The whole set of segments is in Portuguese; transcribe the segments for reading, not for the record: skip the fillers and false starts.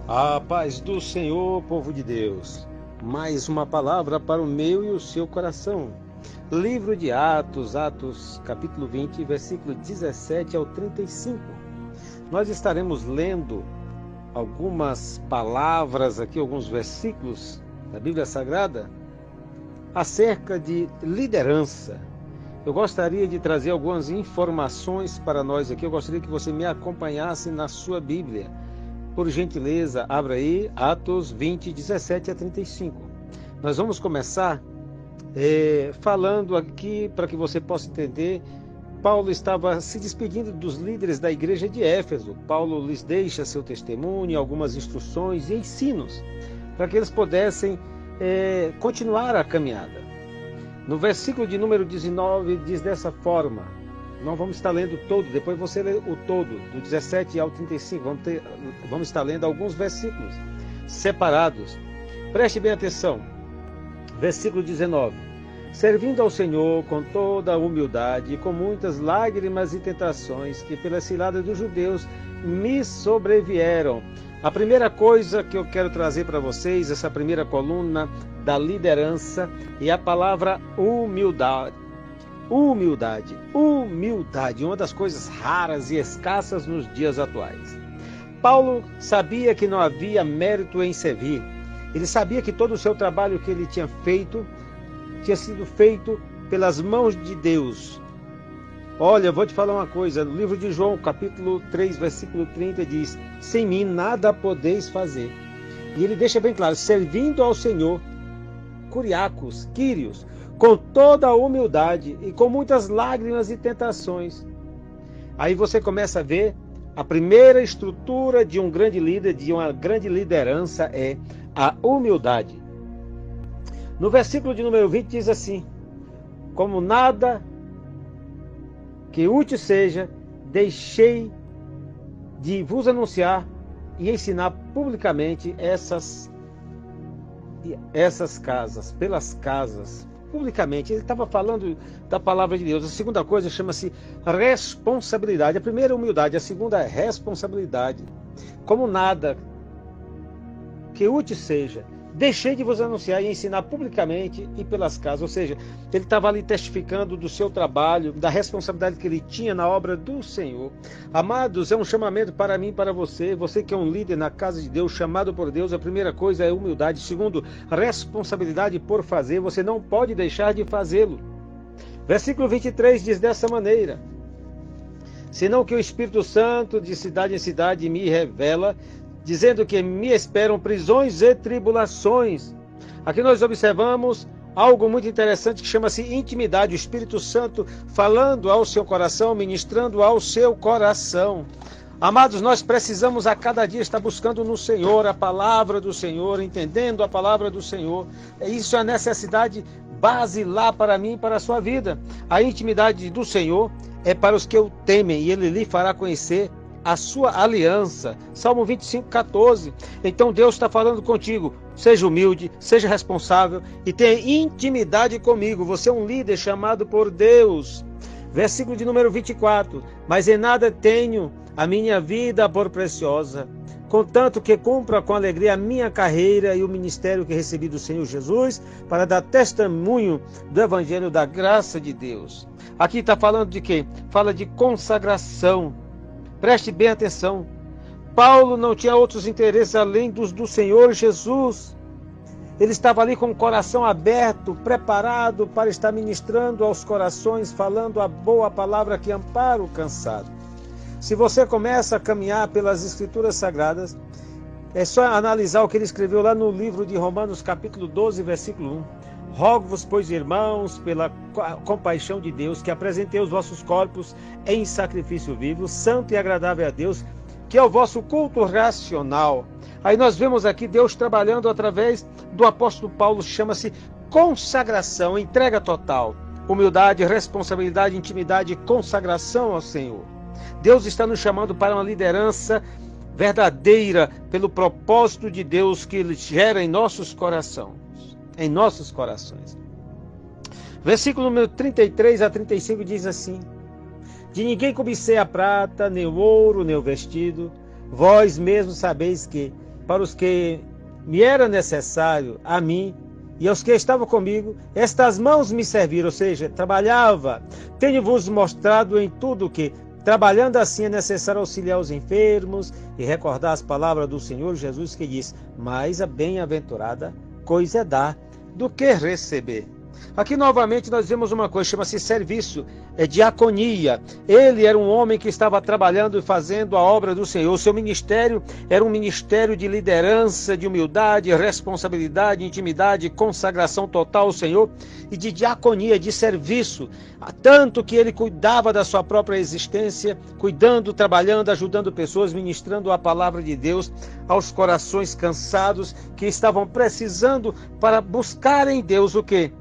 A paz do Senhor, povo de Deus. Mais uma palavra para o meu e o seu coração. Livro de Atos, capítulo 20, versículo 17 ao 35. Nós estaremos lendo algumas palavras aqui, alguns versículos da Bíblia Sagrada acerca de liderança. Eu gostaria de trazer algumas informações para nós aqui. Eu gostaria que você me acompanhasse na sua Bíblia. Por gentileza, abra aí Atos 20, 17 a 35. Nós vamos começar falando aqui, para que você possa entender. Paulo estava se despedindo dos líderes da igreja de Éfeso. Paulo lhes deixa seu testemunho, algumas instruções e ensinos, para que eles pudessem continuar a caminhada. No versículo de número 19 diz dessa forma. Não vamos estar lendo todo, depois você lê o todo, do 17 ao 35. Vamos estar lendo alguns versículos separados. Preste bem atenção. Versículo 19. Servindo ao Senhor com toda a humildade e com muitas lágrimas e tentações que pelas ciladas dos judeus me sobrevieram. A primeira coisa que eu quero trazer para vocês, essa primeira coluna da liderança, é a palavra humildade. Humildade, uma das coisas raras e escassas nos dias atuais. Paulo sabia que não havia mérito em servir. Ele sabia que todo o seu trabalho que ele tinha feito, tinha sido feito pelas mãos de Deus. Olha, eu vou te falar uma coisa, no livro de João, capítulo 3, versículo 30, diz: sem mim nada podeis fazer. E ele deixa bem claro, servindo ao Senhor, Kyrios, com toda a humildade e com muitas lágrimas e tentações. Aí você começa a ver a primeira estrutura de um grande líder, de uma grande liderança, é a humildade. No versículo de número 20 diz assim: como nada que útil seja, deixei de vos anunciar e ensinar publicamente essas pelas casas. Publicamente, ele estava falando da palavra de Deus. A segunda coisa chama-se responsabilidade. A primeira é humildade, a segunda é responsabilidade. Como nada que útil seja, deixei de vos anunciar e ensinar publicamente e pelas casas. Ou seja, ele estava ali testificando do seu trabalho, da responsabilidade que ele tinha na obra do Senhor. Amados, é um chamamento para mim e para você. Você que é um líder na casa de Deus, chamado por Deus, a primeira coisa é humildade. Segundo, responsabilidade por fazer. Você não pode deixar de fazê-lo. Versículo 23 diz dessa maneira: senão que o Espírito Santo de cidade em cidade me revela, dizendo que me esperam prisões e tribulações. Aqui nós observamos algo muito interessante que chama-se intimidade. O Espírito Santo falando ao seu coração, ministrando ao seu coração. Amados, nós precisamos a cada dia estar buscando no Senhor a palavra do Senhor, entendendo a palavra do Senhor. Isso é a necessidade basilar para mim e para a sua vida. A intimidade do Senhor é para os que o temem, e Ele lhe fará conhecer a sua aliança. Salmo 25, 14. Então Deus está falando contigo. Seja humilde, seja responsável e tenha intimidade comigo. Você é um líder chamado por Deus. Versículo de número 24. Mas em nada tenho a minha vida por preciosa, contanto que cumpra com alegria a minha carreira e o ministério que recebi do Senhor Jesus, para dar testemunho do Evangelho da graça de Deus. Aqui está falando de quê? Fala de consagração. Preste bem atenção. Paulo não tinha outros interesses além dos do Senhor Jesus. Ele estava ali com o coração aberto, preparado para estar ministrando aos corações, falando a boa palavra que ampara o cansado. Se você começa a caminhar pelas Escrituras Sagradas, é só analisar o que ele escreveu lá no livro de Romanos, capítulo 12, versículo 1. Rogo-vos, pois, irmãos, pela compaixão de Deus, que apresentei os vossos corpos em sacrifício vivo, santo e agradável a Deus, que é o vosso culto racional. Aí nós vemos aqui Deus trabalhando através do apóstolo Paulo, chama-se consagração, entrega total. Humildade, responsabilidade, intimidade e consagração ao Senhor. Deus está nos chamando para uma liderança verdadeira, pelo propósito de Deus que Ele gera em nossos corações. Versículo número 33 a 35 diz assim: de ninguém cobicei a prata, nem o ouro, nem o vestido. Vós mesmos sabeis que, para os que me era necessário, a mim e aos que estavam comigo, estas mãos me serviram, ou seja, trabalhava. Tenho-vos mostrado em tudo que, trabalhando assim, é necessário auxiliar os enfermos e recordar as palavras do Senhor Jesus que diz: mais a bem-aventurada coisa é dar do que receber. Aqui novamente nós vemos uma coisa, chama-se serviço, é diaconia. Ele era um homem que estava trabalhando e fazendo a obra do Senhor. O seu ministério era um ministério de liderança, de humildade, responsabilidade, intimidade, consagração total ao Senhor e de diaconia, de serviço. Tanto que ele cuidava da sua própria existência, cuidando, trabalhando, ajudando pessoas, ministrando a palavra de Deus aos corações cansados que estavam precisando para buscar em Deus o quê?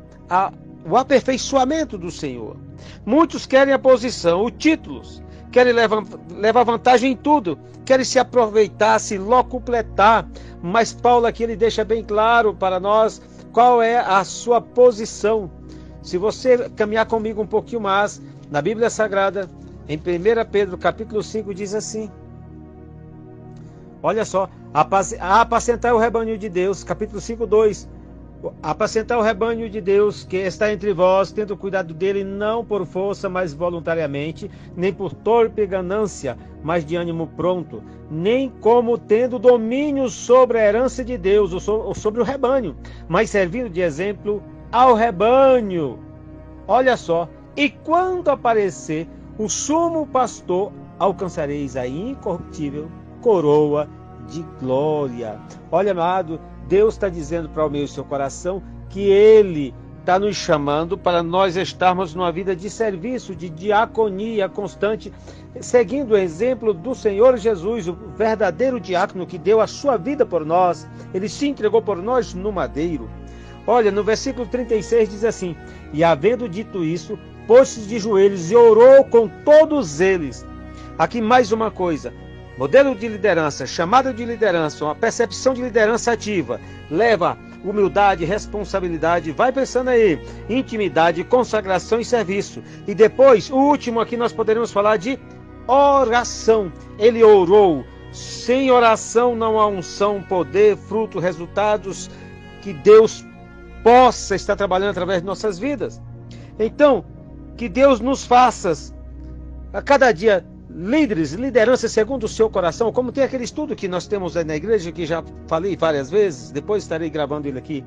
O aperfeiçoamento do Senhor. Muitos querem a posição, os títulos, querem levar vantagem em tudo, querem se aproveitar, se locupletar, mas Paulo aqui ele deixa bem claro para nós qual é a sua posição. Se você caminhar comigo um pouquinho mais, na Bíblia Sagrada, em 1 Pedro capítulo 5 diz assim, olha só, apacentar o rebanho de Deus, capítulo 5, 2, apacentar o rebanho de Deus que está entre vós, tendo cuidado dele não por força, mas voluntariamente, nem por torpe ganância, mas de ânimo pronto, nem como tendo domínio sobre a herança de Deus, ou sobre o rebanho, mas servindo de exemplo ao rebanho. Olha só, e quando aparecer o sumo pastor, alcançareis a incorruptível coroa de glória. Olha, amado, Deus está dizendo para o meu e seu coração que Ele está nos chamando para nós estarmos numa vida de serviço, de diaconia constante, seguindo o exemplo do Senhor Jesus, o verdadeiro diácono que deu a sua vida por nós. Ele se entregou por nós no madeiro. Olha, no versículo 36 diz assim, e havendo dito isso, pôs-se de joelhos e orou com todos eles. Aqui mais uma coisa, modelo de liderança, chamada de liderança, uma percepção de liderança ativa, leva humildade, responsabilidade, vai pensando aí, intimidade, consagração e serviço. E depois, o último aqui nós poderemos falar de oração. Ele orou. Sem oração não há unção, poder, fruto, resultados que Deus possa estar trabalhando através de nossas vidas. Então, que Deus nos faça a cada dia líderes, liderança segundo o seu coração, como tem aquele estudo que nós temos aí na igreja, que já falei várias vezes, depois estarei gravando ele aqui,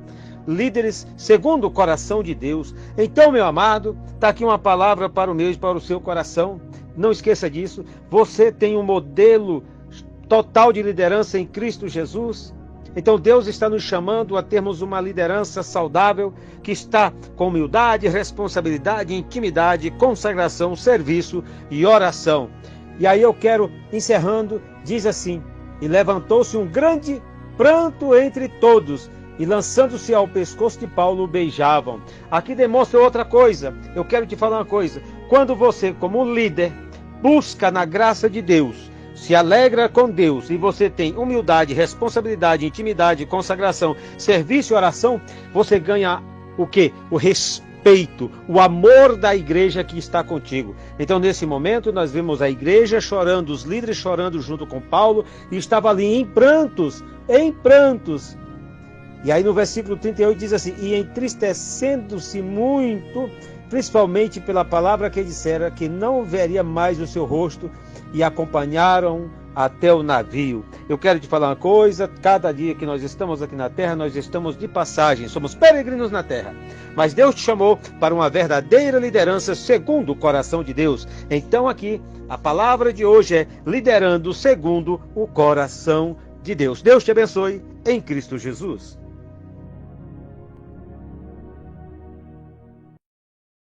líderes segundo o coração de Deus. Então, meu amado, está aqui uma palavra para o meu e para o seu coração, não esqueça disso, você tem um modelo total de liderança em Cristo Jesus. Então Deus está nos chamando a termos uma liderança saudável, que está com humildade, responsabilidade, intimidade, consagração, serviço e oração. E aí eu quero, encerrando, diz assim, e levantou-se um grande pranto entre todos, e lançando-se ao pescoço de Paulo, o beijavam. Aqui demonstra outra coisa, eu quero te falar uma coisa, quando você, como líder, busca na graça de Deus, se alegra com Deus e você tem humildade, responsabilidade, intimidade, consagração, serviço e oração, você ganha o quê? O respeito, o amor da igreja que está contigo. Então, nesse momento, nós vemos a igreja chorando, os líderes chorando junto com Paulo, e estava ali em prantos, em prantos. E aí no versículo 38 diz assim, e entristecendo-se muito, principalmente pela palavra que dissera, que não veria mais o seu rosto, e acompanharam até o navio. Eu quero te falar uma coisa, cada dia que nós estamos aqui na terra, nós estamos de passagem, somos peregrinos na terra, mas Deus te chamou para uma verdadeira liderança segundo o coração de Deus. Então aqui, a palavra de hoje é liderando segundo o coração de Deus. Deus te abençoe em Cristo Jesus.